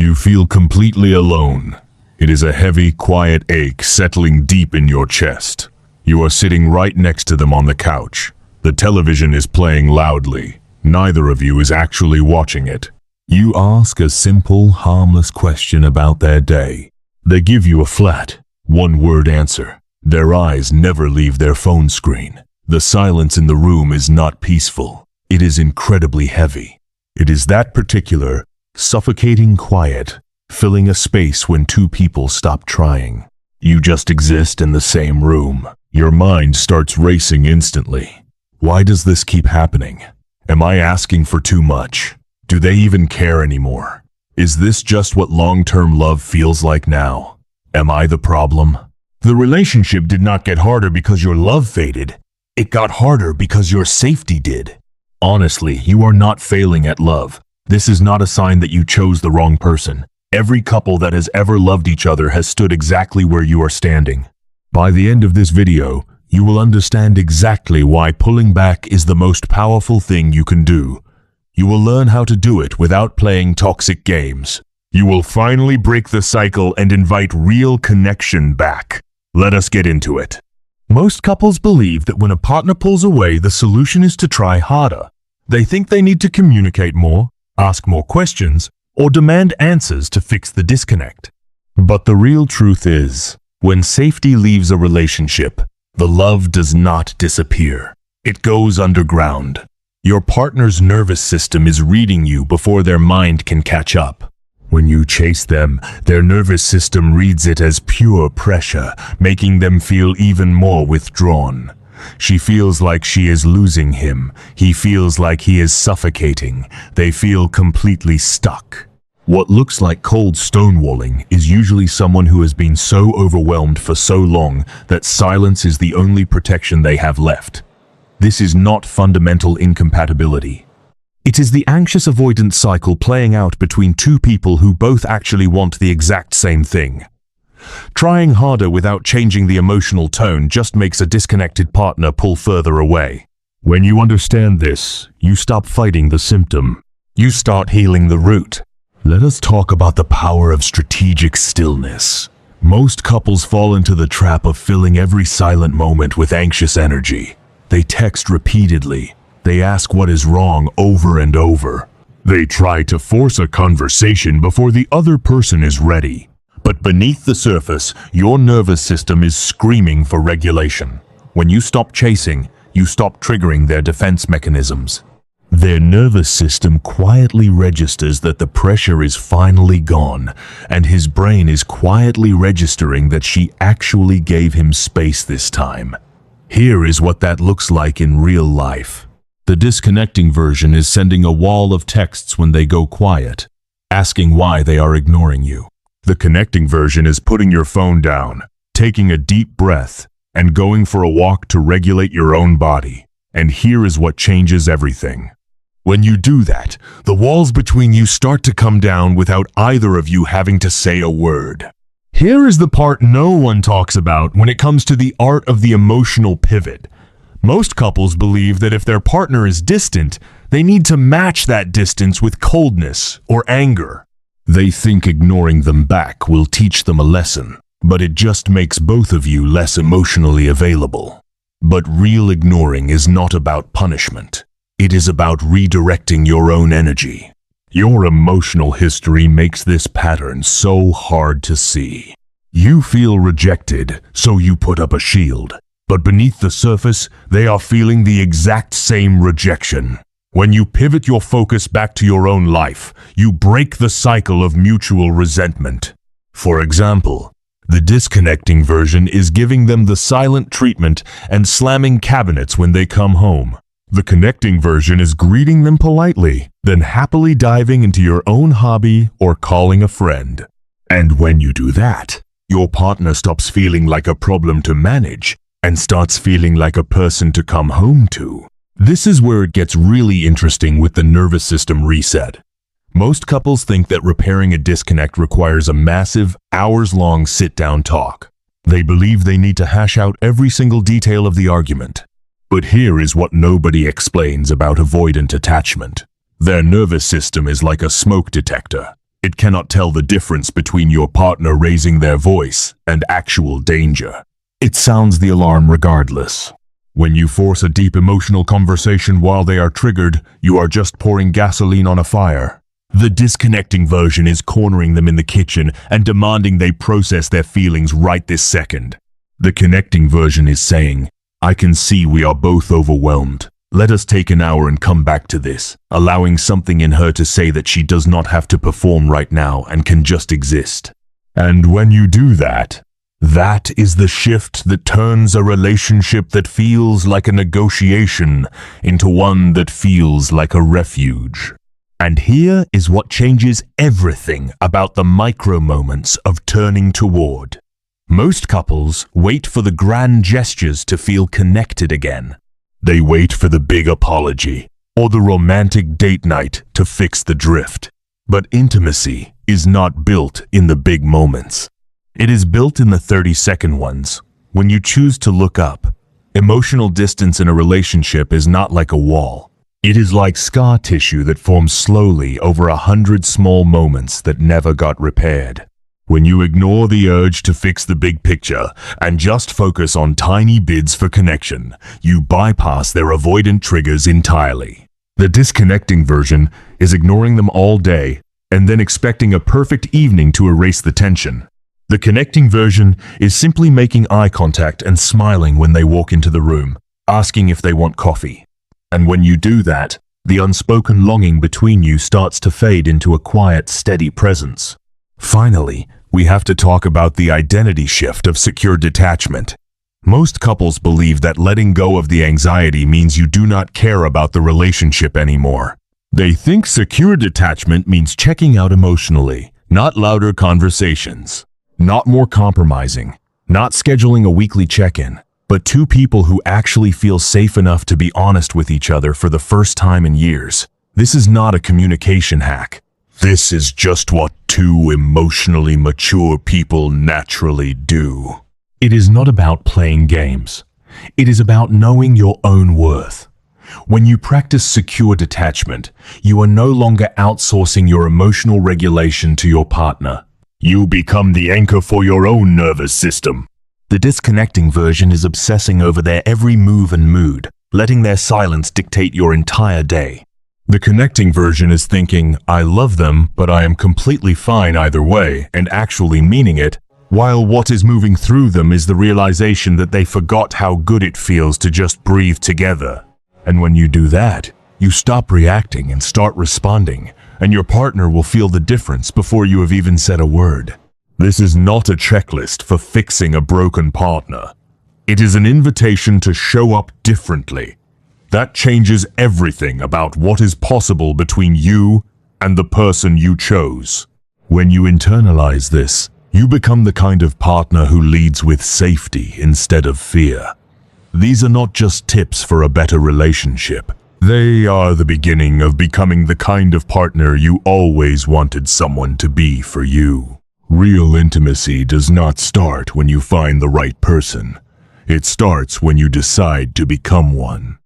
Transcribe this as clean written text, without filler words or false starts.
You feel completely alone. It is a heavy, quiet ache settling deep in your chest. You are sitting right next to them on the couch. The television is playing loudly. Neither of you is actually watching it. You ask a simple, harmless question about their day. They give you a flat, one-word answer. Their eyes never leave their phone screen. The silence in the room is not peaceful. It is incredibly heavy. It is that particular, suffocating quiet, filling a space when two people stop trying. You just exist in the same room. Your mind starts racing instantly. Why does this keep happening? Am I asking for too much? Do they even care anymore? Is this just what long-term love feels like now? Am I the problem? The relationship did not get harder because your love faded. It got harder because your safety did. Honestly, you are not failing at love. This is not a sign that you chose the wrong person. Every couple that has ever loved each other has stood exactly where you are standing. By the end of this video, you will understand exactly why pulling back is the most powerful thing you can do. You will learn how to do it without playing toxic games. You will finally break the cycle and invite real connection back. Let us get into it. Most couples believe that when a partner pulls away, the solution is to try harder. They think they need to communicate more, ask more questions, or demand answers to fix the disconnect. But the real truth is, when safety leaves a relationship, the love does not disappear. It goes underground. Your partner's nervous system is reading you before their mind can catch up. When you chase them, their nervous system reads it as pure pressure, making them feel even more withdrawn. She feels like she is losing him. He feels like he is suffocating. They feel completely stuck. What looks like cold stonewalling is usually someone who has been so overwhelmed for so long that silence is the only protection they have left. This is not fundamental incompatibility. It is the anxious avoidance cycle playing out between two people who both actually want the exact same thing. Trying harder without changing the emotional tone just makes a disconnected partner pull further away. When you understand this, you stop fighting the symptom. You start healing the root. Let us talk about the power of strategic stillness. Most couples fall into the trap of filling every silent moment with anxious energy. They text repeatedly. They ask what is wrong over and over. They try to force a conversation before the other person is ready. But beneath the surface, your nervous system is screaming for regulation. When you stop chasing, you stop triggering their defense mechanisms. Their nervous system quietly registers that the pressure is finally gone, and his brain is quietly registering that she actually gave him space this time. Here is what that looks like in real life. The disconnecting version is sending a wall of texts when they go quiet, asking why they are ignoring you. The connecting version is putting your phone down, taking a deep breath, and going for a walk to regulate your own body. And here is what changes everything. When you do that, the walls between you start to come down without either of you having to say a word. Here is the part no one talks about when it comes to the art of the emotional pivot. Most couples believe that if their partner is distant, they need to match that distance with coldness or anger. They think ignoring them back will teach them a lesson, but it just makes both of you less emotionally available. But real ignoring is not about punishment. It is about redirecting your own energy. Your emotional history makes this pattern so hard to see. You feel rejected, so you put up a shield. But beneath the surface, they are feeling the exact same rejection. When you pivot your focus back to your own life, you break the cycle of mutual resentment. For example, the disconnecting version is giving them the silent treatment and slamming cabinets when they come home. The connecting version is greeting them politely, then happily diving into your own hobby or calling a friend. And when you do that, your partner stops feeling like a problem to manage and starts feeling like a person to come home to. This is where it gets really interesting with the nervous system reset. Most couples think that repairing a disconnect requires a massive, hours-long sit-down talk. They believe they need to hash out every single detail of the argument. But here is what nobody explains about avoidant attachment. Their nervous system is like a smoke detector. It cannot tell the difference between your partner raising their voice and actual danger. It sounds the alarm regardless. When you force a deep emotional conversation while they are triggered, you are just pouring gasoline on a fire. The disconnecting version is cornering them in the kitchen and demanding they process their feelings right this second. The connecting version is saying, "I can see we are both overwhelmed. Let us take an hour and come back to this," allowing something in her to say that she does not have to perform right now and can just exist. And when you do that, that is the shift that turns a relationship that feels like a negotiation into one that feels like a refuge. And here is what changes everything about the micro moments of turning toward. Most couples wait for the grand gestures to feel connected again. They wait for the big apology or the romantic date night to fix the drift. But intimacy is not built in the big moments. It is built in the 30-second ones, when you choose to look up. Emotional distance in a relationship is not like a wall. It is like scar tissue that forms slowly over 100 small moments that never got repaired. When you ignore the urge to fix the big picture and just focus on tiny bids for connection, you bypass their avoidant triggers entirely. The disconnecting version is ignoring them all day and then expecting a perfect evening to erase the tension. The connecting version is simply making eye contact and smiling when they walk into the room, asking if they want coffee. And when you do that, the unspoken longing between you starts to fade into a quiet, steady presence. Finally, we have to talk about the identity shift of secure detachment. Most couples believe that letting go of the anxiety means you do not care about the relationship anymore. They think secure detachment means checking out emotionally, not louder conversations, not more compromising, not scheduling a weekly check-in, but two people who actually feel safe enough to be honest with each other for the first time in years. This is not a communication hack. This is just what two emotionally mature people naturally do. It is not about playing games. It is about knowing your own worth. When you practice secure detachment, you are no longer outsourcing your emotional regulation to your partner. You become the anchor for your own nervous system. The disconnecting version is obsessing over their every move and mood, letting their silence dictate your entire day. The connecting version is thinking, "I love them, but I am completely fine either way," and actually meaning it, while what is moving through them is the realization that they forgot how good it feels to just breathe together. And when you do that, you stop reacting and start responding, and your partner will feel the difference before you have even said a word. This is not a checklist for fixing a broken partner. It is an invitation to show up differently. That changes everything about what is possible between you and the person you chose. When you internalize this, you become the kind of partner who leads with safety instead of fear. These are not just tips for a better relationship. They are the beginning of becoming the kind of partner you always wanted someone to be for you. Real intimacy does not start when you find the right person. It starts when you decide to become one.